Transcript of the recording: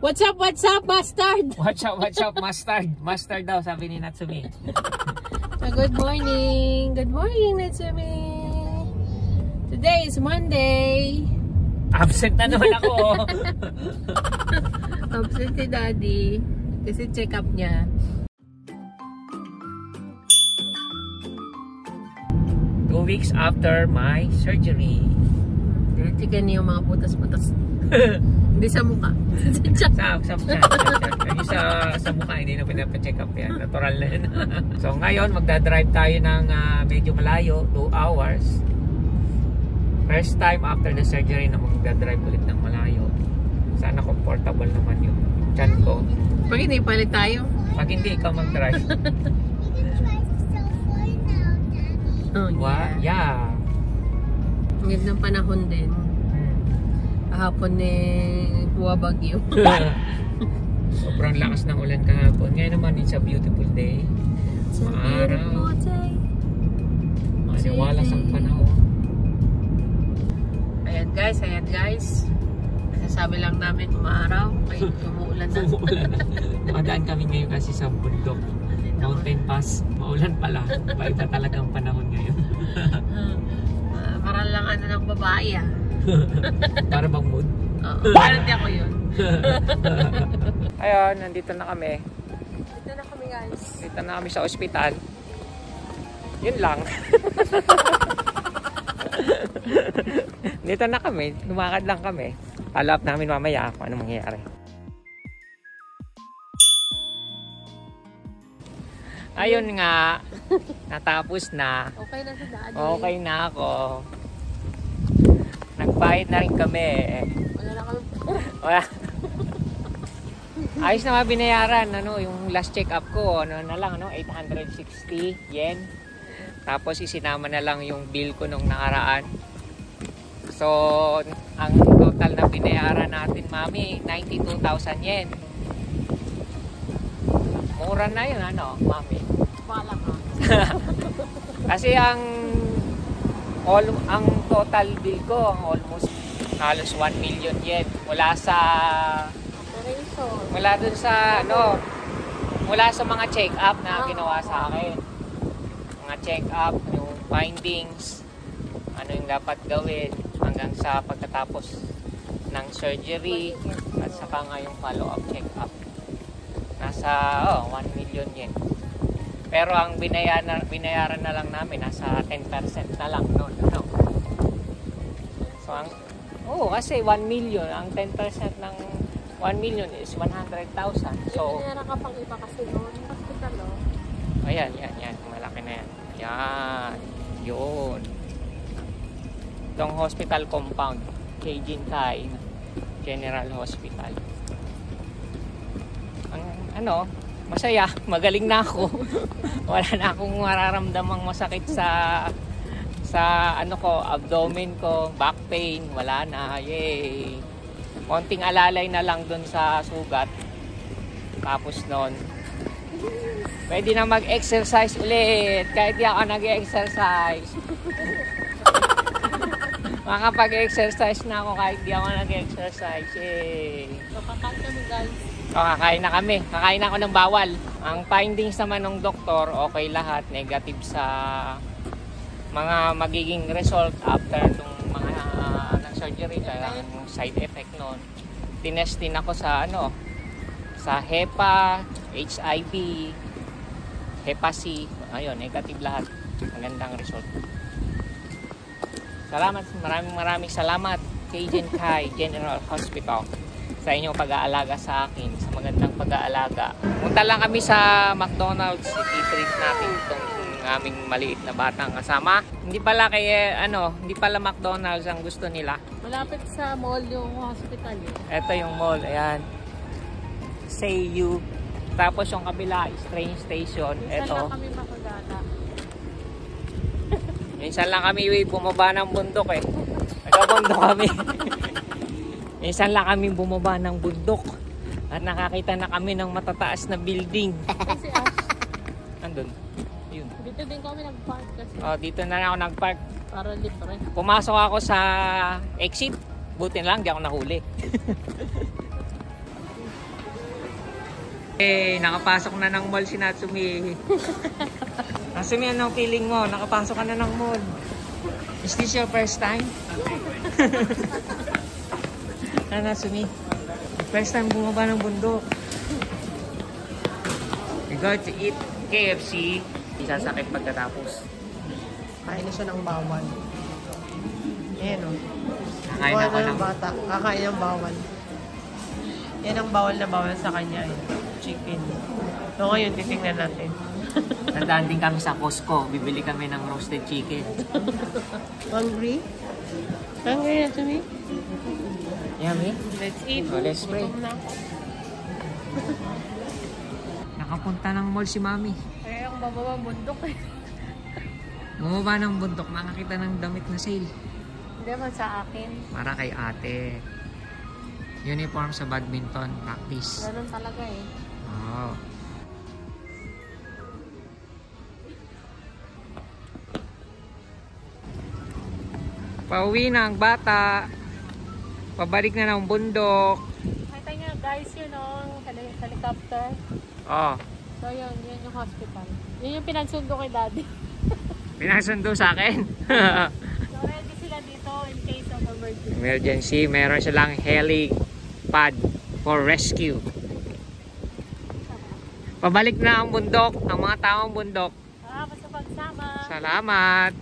What's up, mustard? Watch out, mustard. Mustard daw, sabi ni Natsumi. So, good morning, Natsumi. Today is Monday. Absent na naman ako. Absent si Daddy. Kasi check up niya. 2 weeks after my surgery. Tignan niyo yung mga putas-putas. Hindi sa mukha. sa mukha, hindi na pinapacheck up yan. Natural na yan. So ngayon, magdadrive tayo ng medyo malayo, 2 hours. First time after the surgery na magdadrive ulit ng malayo. Sana comfortable naman yung chan ko. Pag hindi palit tayo. Pag hindi ikaw mag-drive. Oh, yeah. Ang ganda ng panahon din. Kahapon buwabagyo. Sobrang lakas ng ulan kahapon. Ngayon naman, it's a beautiful day. Maaraw. Maniwalas ang panahon. Ayan guys. Nasasabi lang namin umaaraw. Kaya umuulan na. Makadaan kami ngayon kasi sa bundok. Mountain Pass. Maulan pala. Paiba talaga ang panahon ngayon. Parang lang ng babae Para bang mood? Oo. Parang di ako yun. Ayun, nandito na kami. Dito na kami guys. Dito na kami sa ospital. Yun lang. Dito na kami. Lumakad lang kami. Follow up namin mamaya kung ano mangyayari. Ayun nga. Natapos na. Okay na sa Daddy. Okay na ako. Nagbayad na rin kami. Wala na kami. Wala. Ayos na binayaran, yung last check up ko, na lang, 860 yen. Tapos isinama na lang yung bill ko nung nakaraan. So, ang total na binayaran natin, mami, 92,000 yen. Mura na yun, mami? Wala ka. Kasi ang total bill ko, almost halos 1 million yen. Mula dun sa mula sa mga check-up na ginawa sa akin. Mga check-up, yung findings, ano yung dapat gawin hanggang sa pagkatapos ng surgery at saka nga yung follow-up check-up. Nasa 1 million yen. Pero ang binayaran na lang namin nasa 10% na lang noon. So kasi 1 million, ang 10% ng 1 million is 100,000. So binayaran ka pang iba kasi noon, hospital Ayan, malaki na yan. Yan. Yun. Itong hospital compound, Keijin Tai General Hospital. Masaya, magaling na ako. Wala na akong mararamdamang masakit sa abdomen ko, back pain, wala na. Yay. Konting alalay na lang dun sa sugat. Tapos nun, pwede na mag-exercise ulit. Kahit di ako nag-exercise. Makapag-exercise na ako kahit di ako nag-exercise. Yay. So, kakain kami guys. Kakain na kami. Kakain na ako ng bawal. Ang findings naman ng doktor, okay lahat. Negative sa mga magiging result after nung mga ng surgery. Kaya yung side effect nun. Tinest din ako sa sa HEPA, HIV, HEPA C. Ayun, negative lahat. Magandang result. Salamat. Maraming salamat Keijin Tai General Hospital sa inyong pag-aalaga sa akin, sa magandang pag-aalaga. Punta lang kami sa McDonald's, i-treat natin itong aming maliit na batang kasama. Hindi pala hindi pala McDonald's ang gusto nila. Malapit sa mall yung hospital Ito yung mall, ayan. Seiyu. Tapos yung kabila is train station. Minsan ito. Lang kami makagala. Minsan lang kami bumaba ng bundok Nagabundok kami. Minsan lang kami bumaba ng bundok at nakakita na kami ng matataas na building. Kasi Ash. Andun. Yun. Dito din kami nag-park kasi. Dito na ako nag-park. Para libre. Pumasok ako sa exit. Buti lang, di ako nahuli. Nakapasok na ng mall si Natsumi. Natsumi, anong feeling mo? Nakapasok ka na ng mall. Is this your first time? Natsumi, first time bumaba ng bundok. We go to eat KFC. Isasakit pagkatapos. Kain na siya ng bawal. Ayan o. Nakain ako ng bata. Kakain ng bawal. Yan ang bawal na bawal sa kanya. Chicken. So ngayon, titingnan natin. Nandaan din kami sa Costco. Bibili kami ng roasted chicken. Hungry? Hungry na to me? Yummy? Let's eat. Oh, let's pray. Gutom na ako. Nakapunta ng mall si Mami. Kaya ang bababa bundok eh. Bumaba ng bundok, nakakita ng damit na sale. Hindi man sa akin. Para kay ate. Uniform sa badminton practice. Ganun talaga eh. Oh. Pauwi na ang bata. Pabalik na ng bundok. Nakita niya guys yun o. Helicopter. Oh. So yun yung hospital. Yun yung pinagsundo kay daddy. Pinasundo sa akin. So ready sila dito in case of emergency. Emergency. Meron silang helipad for rescue. Pabalik na ang bundok. Ang mga taong bundok. Salamat sa pagsama. Salamat.